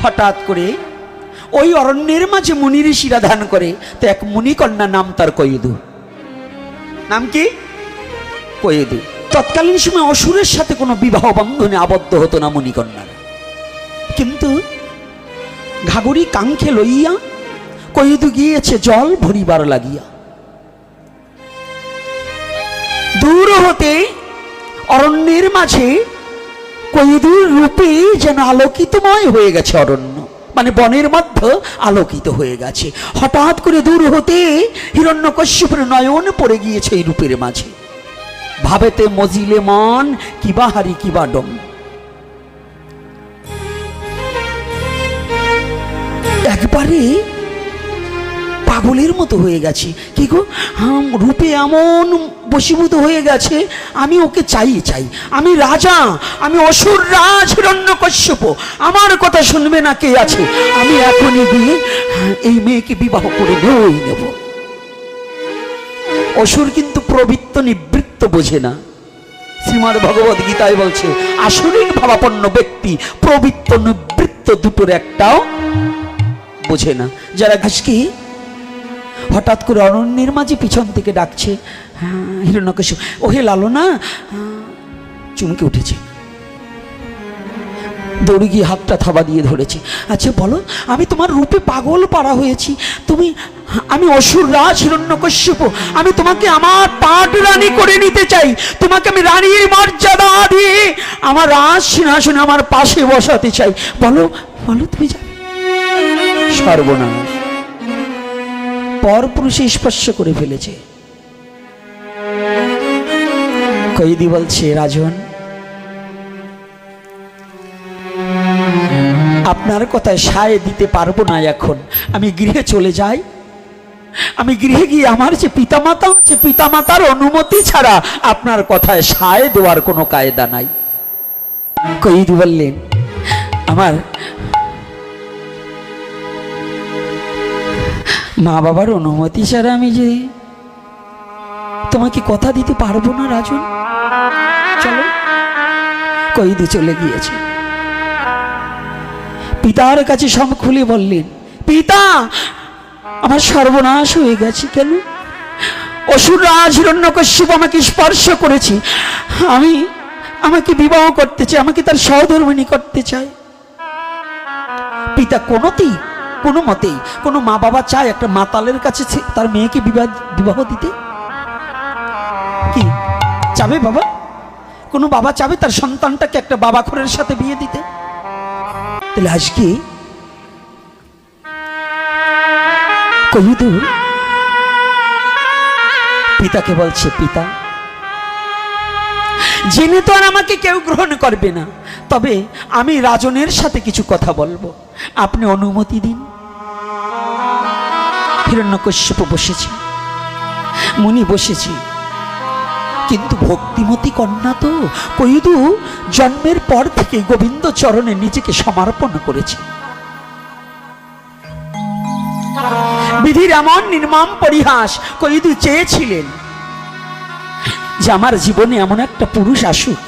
হঠাৎ করে ওই অরণ্যের মাঝে মুনি ঋষিরা ধ্যান করে, তো এক মুনিকন্যা, নাম তার কয়েদু। নাম কি? কয়েদু। তৎকালীন সময় অসুরের সাথে কোনো বিবাহ বন্ধনে আবদ্ধ হতো না মুনিকন্যার, কিন্তু ঘাগরি কাঙ্ক্ষে লইয়া কয়েদু গিয়েছে জল ভরিবার লাগিয়া। দূর হতে অরণ্যের মাঝে কয়েদুর রূপে যেন আলোকিতময় হয়ে গেছে অরণ্য, মানে বনের মধ্যে আলোকিত হয়ে গেছে। হঠাৎ করে দূর হতে হিরণ্যকশ্যপের নয়ন পড়ে গিয়েছে এই রূপের মাঝে। ভাবেতে মজিলে মন, কিবা হারি কিবা ডম। একবারে পাগলের মতো হয়ে গেছে। কি গো, রূপে এমন বশীভূত হয়ে গেছে, আমি ওকে চাই চাই। আমি রাজা, আমি অসুর রাজ হিরণ্যকশ্যপ, আমার কথা শুনবে না কে আছে? আমি এখনই গিয়ে এই মেয়েকে বিবাহ করে নেব। অসুর কিন্তু প্রবৃত্ত নিবৃত্ত বোঝে না। শ্রীমদ্ ভগবদ গীতায় বলছে, আসরিক ভাবাপন্ন ব্যক্তি প্রবৃত্ত নিবৃত্ত দুটোর একটাও বোঝে না। যারা ঘাসকি হঠাৎ করে অরণ্যের মাঝে পিছন থেকে ডাকছে, হিরণ্যকশ্যপ, ওহে লালনা, চমকে উঠেছে, দৌড়ে গিয়ে হাতটা থাবা দিয়ে ধরেছে। আচ্ছা বলো, আমি তোমার রূপে পাগল পাড়া হয়েছি, আমি অসুর রাজ হিরণ্যকশ্যপ, আমি তোমাকে আমার পাট রানী করে নিতে চাই, তোমাকে আমি রানীর মর্যাদা দিয়ে আমার রাজ সিংহাসনে আমার পাশে বসাতে চাই, বলো বলো তুমি যাবে। সর্বনাশ, পরপুরুষে স্পর্শ করে ফেলেছে। কয়েদি বলছে, রাজন, আপনার কথায় সায় দিতে পারবো না, এখন আমি গৃহে চলে যাই। আমি গৃহে গিয়ে আমার যে পিতামাতা আছে, পিতামাতার অনুমতি ছাড়া আপনার কথায় সায় দেওয়ার কোনো কায়দা নাই। কয়েদি বললেন, আমার মা বাবার অনুমতি ছাড়া আমি যে তোমাকে কথা দিতে পারবো না রাজন, চলো। কয়েদি চলে গিয়েছে। পিতার কাছে সব খুলে বললেন, পিতা, আমার সর্বনাশ হয়ে গেছে। কেন? অসুর রাজ হিরণ্যকশ্যপ আমাকে স্পর্শ করেছে, আমাকে বিবাহ করতে চাই, আমাকে তার সহধর্মিণী করতে চাই। পিতা কোনো মতেই, কোনো মা বাবা চায় একটা মাতালের কাছে তার মেয়েকে বিবাহ দিতে? কি চাবে বাবা? কোনো বাবা চাবে তার সন্তানটাকে একটা বাবাখোরের সাথে বিয়ে দিতে? তাহলে আজকে কয়েদু পিতাকে বলছে, পিতা, জেনে তো আর আমাকে কেউ গ্রহণ করবে না, তবে আমি রাজনের সাথে কিছু কথা বলবো, আপনি অনুমতি দিন। হিরণ্যকশ্যপ বসেছে, মুনি বসেছে, কিন্তু ভক্তিমতী কন্যা তো। কয়েদু জন্মের পর থেকে গোবিন্দ চরণে নিজেকে সমর্পণ করেছে। বিধির এমন নির্মম পরিহাস, কয়েদু চেয়েছিলেন যে আমার জীবনে এমন একটা পুরুষ আসুক,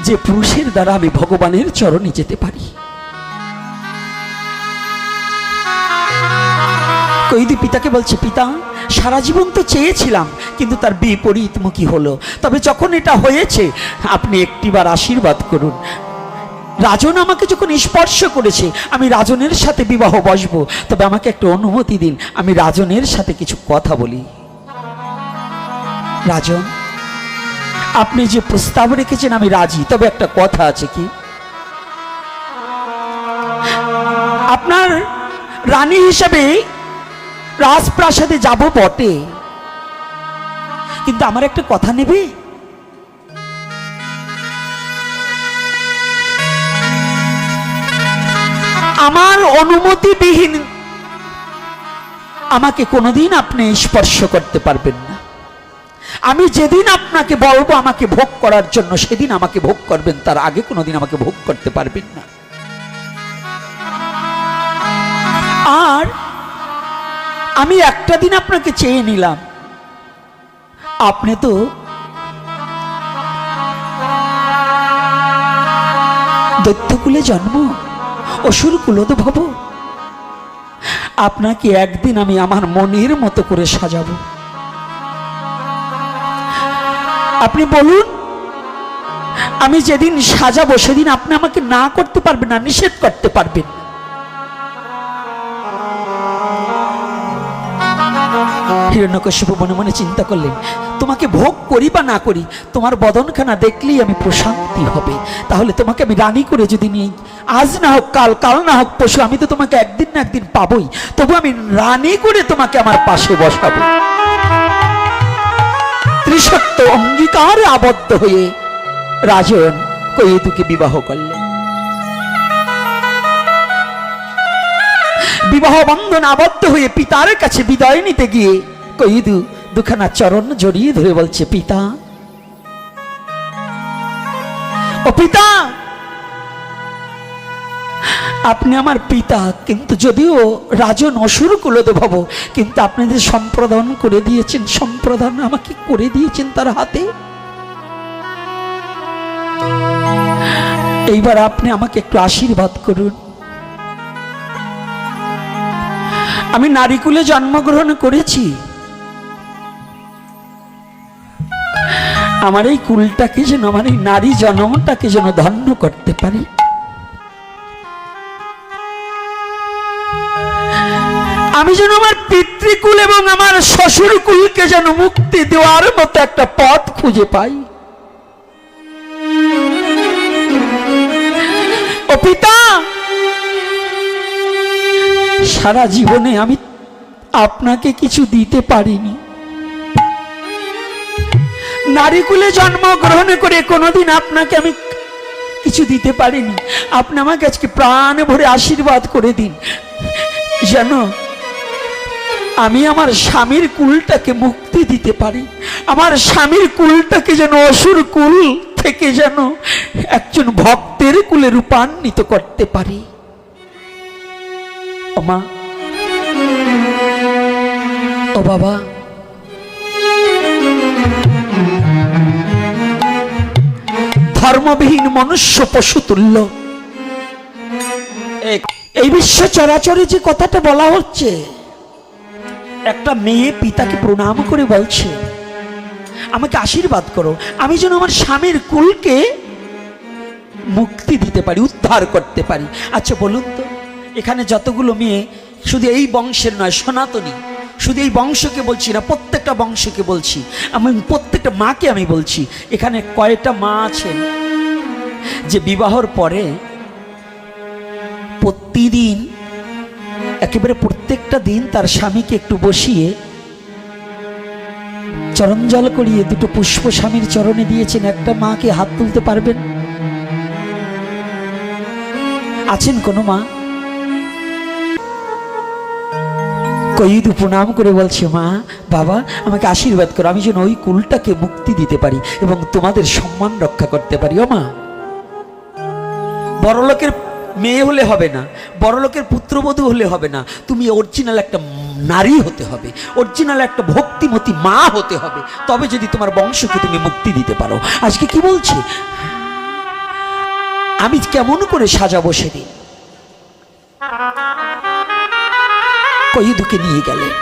যে পুরুষের দ্বারা আমি ভগবানের চরণে যেতে পারি। কয়েদি পিতাকে বলছে, পিতা, সারা জীবন তো চেয়েছিলাম, কিন্তু তার বিপরীতমুখী হলো। তবে যখন এটা হয়েছে, আপনি একটিবার আশীর্বাদ করুন। রাজন আমাকে যখন স্পর্শ করেছে, আমি রাজনের সাথে বিবাহ বসবো, তবে আমাকে একটা অনুমতি দিন, আমি রাজনের সাথে কিছু কথা বলি। রাজন, আপনি যে প্রস্তাব রেখেছেন আমি রাজি, তবে একটা কথা আছে। কি? আপনার রানী হিসাবে রাজপ্রাসাদে যাব বটে, কিন্তু আমার একটা কথা নেবে? আমার অনুমতিবিহীন আমাকে কোনোদিন আপনি স্পর্শ করতে পারবেন না। আমি যেদিন আপনাকে বলবো আমাকে ভোগ করার জন্য, সেদিন আমাকে ভোগ করবেন, তার আগে কোনোদিন আমাকে ভোগ করতে পারবেন না। আর আমি একটা দিন আপনাকে চেয়ে নিলাম, আপনি তো দৈত্যকুলে জন্ম, অসুর কুলোদ্ভব, আপনাকে একদিন আমি আমার মনের মতো করে সাজাবো। আপনি বলুন, আমি যেদিন সাজাবো সেদিন আপনি আমাকে না করতে পারবেন না, নিষেধ করতে পারবেন। হিরণ্যকশিপু মনে মনে চিন্তা করলেন, তোমাকে ভোগ করি বা না করি, তোমার বদনখানা দেখলেই আমি প্রশান্তি হবে। তাহলে তোমাকে আমি রানী করে যদি নিই, আজ না হোক কাল, কাল না হোক পরশু, আমি তো তোমাকে একদিন না একদিন পাবই, তবু আমি রানী করে তোমাকে আমার পাশে বসাবো। ত্রিসত্য অঙ্গীকারে আবদ্ধ হয়ে রাজন কৈয়েদুকে বিবাহ করলেন। বিবাহ বন্ধন আবদ্ধ হয়ে পিতার কাছে বিদায় নিতে গিয়ে কৈয়েদু দুখানা চরণ জড়িয়ে ধরে বলছে, পিতা, ও পিতা, আপনি আমার পিতা, কিন্তু যদিও রাজন অসুর কুলোদ্ভব, কিন্তু আপনি যে সম্প্রদান করে দিয়েছেন, সম্প্রদান আমাকে করে দিয়েছেন তার হাতে। এইবার আপনি আমাকে একটু আশীর্বাদ করুন। আমি নারীকুলে জন্মগ্রহণ করেছি, আমার এই কুলটাকে যেন, আমার এই নারী জন্মটাকে যেন ধন্য করতে পারি। আমি যেন আমার পিতৃকুল এবং আমার শ্বশুর কুলকে যেন মুক্তি দেওয়ার মতো একটা পথ খুঁজে পাই। ও পিতা, সারা জীবনে আমি আপনাকে কিছু দিতে পারিনি, নারীকুলে জন্মগ্রহণ করে কোনোদিন আপনাকে আমি কিছু দিতে পারিনি। আপনি আমাকে আজকে প্রাণ ভরে আশীর্বাদ করে দিন, যেন আমি আমার স্বামীর কুলটাকে মুক্তি দিতে পারি, আমার স্বামীর কুলটাকে যেন অসুর কুল থেকে যেন একজন ভক্তের কুলে রূপান্বিত করতে পারি। ও মা, ও বাবা, ধর্মবিহীন মনুষ্য পশু তুল্য। এই বিশ্ব চরাচরে যে কথাটা বলা হচ্ছে, একটা মেয়ে পিতাকে প্রণাম করে বলছে, আমাকে আশীর্বাদ করো, আমি যেন আমার স্বামীর কুলকে মুক্তি দিতে পারি, উদ্ধার করতে পারি। আচ্ছা বলুন তো, এখানে যতগুলো মেয়ে, শুধু এই বংশের নয়, সনাতনী, শুধু এই বংশকে বলছি না, প্রত্যেকটা বংশকে বলছি, আমি প্রত্যেকটা মাকে আমি বলছি, এখানে কয়টা মা আছেন যে বিবাহর পরে প্রতিদিন একেবারে প্রত্যেকটা দিন তার স্বামীকে একটু বসিয়ে চরণজল করিয়ে দুটো পুষ্প স্বামীর চরণে দিয়েছেন? একটা মাকে হাত তুলতে পারবেন? আছেন কোনো মা? কৈয়েদু প্রণাম করে বলছে, মা, বাবা, আমাকে আশীর্বাদ করো, আমি যেন ওই কুলটাকে মুক্তি দিতে পারি এবং তোমাদের সম্মান রক্ষা করতে পারি। ও মা, বড়লোকের মেয়ে হলে হবে না, বড়লোকের পুত্রবধূ হলে হবে না, তুমি অরিজিনাল একটা নারী হতে হবে, অরিজিনাল একটা ভক্তিমতী মা হতে হবে, তবে যদি তোমার বংশকে তুমি মুক্তি দিতে পারো। আজকে কি বলছি, আমি কেমন করে সাজাবো সেদিন? কৈয়েদুকে নিয়ে গেলেন,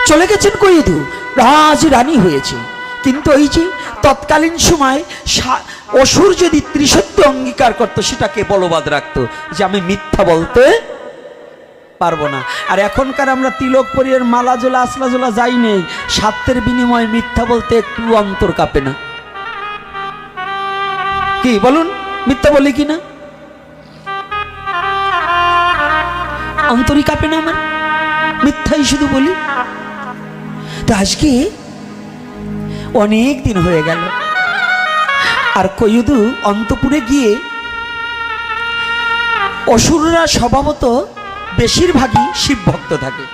চলে গেছেন কৈয়েদু, রাজ রানী হয়েছে। কিন্তু ওই যে তৎকালীন সময় অসুর যদি ত্রিসত্য অঙ্গীকার করতো, সেটাকে বলবাদ রাখতো যে আমি মিথ্যা বলতে পারবো না। আর এখনকার আমরা তিলক পরিয়ার মালা জোলা আসলা জোলা যাই নেই, স্বার্থের বিনিময়ে মিথ্যা বলতে একটু অন্তর কাঁপে না। কি বলুন, মিথ্যা বলি কি না? অন্তরই কাঁপে না আমার, মিথ্যাই শুধু বলি। তো আজকে অনেক দিন হয়ে গেল, আর কৈয়েদু অন্তপুরে গিয়ে, অসুররা স্বভাবত বেশিরভাগই শিব ভক্ত থাকে।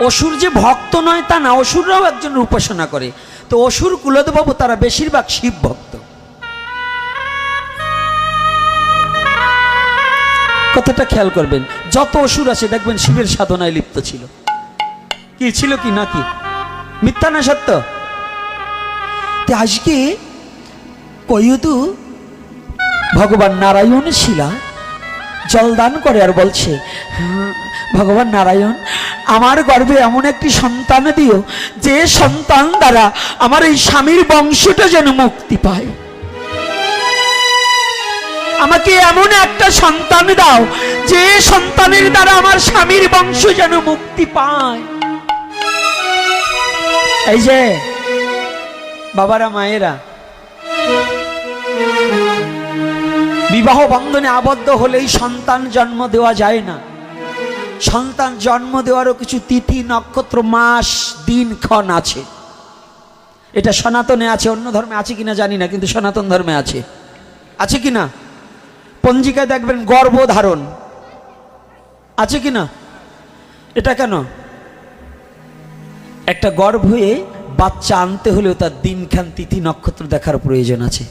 অসুর যে ভক্ত নয় তা না, অসুররাও একজন উপাসনা করে। তো অসুর কুলোদ্ভব তারা বেশিরভাগ শিব ভক্ত। কথাটা খেয়াল করবেন, যত অসুর আছে দেখবেন শিবের সাধনায় লিপ্ত ছিল। কি ছিল কি নাকি? মিথ্যা না সত্য? আজকে কৈয়েদু ভগবান নারায়ণ শিলা জলদান করে আর বলছে, হ্যাঁ ভগবান নারায়ণ, আমার গর্ভে এমন একটি সন্তান দিও যে সন্তান দ্বারা আমার এই স্বামীর বংশটা যেন মুক্তি পায়। আমাকে এমন একটা সন্তান দাও যে সন্তানের দ্বারা আমার স্বামীর বংশ যেন মুক্তি পায়। এই যে বাবারা মায়েরা, বিবাহ বন্ধনে আবদ্ধ হলেই সন্তান জন্ম দেওয়া যায় না। সন্তান জন্ম দেওয়ারও কিছু তিথি, নক্ষত্র, মাস, দিন, ক্ষণ আছে। এটা সনাতনে আছে, অন্য ধর্মে আছে কিনা জানি না, কিন্তু সনাতন ধর্মে আছে। আছে কিনা? পঞ্জিকায় দেখবেন গর্ভধারণ আছে কিনা? এটা কেন? একটা গর্ভে বাচ্চা আনতে হলেও তার দিনখান, তিথি, নক্ষত্র দেখার প্রয়োজন আছে।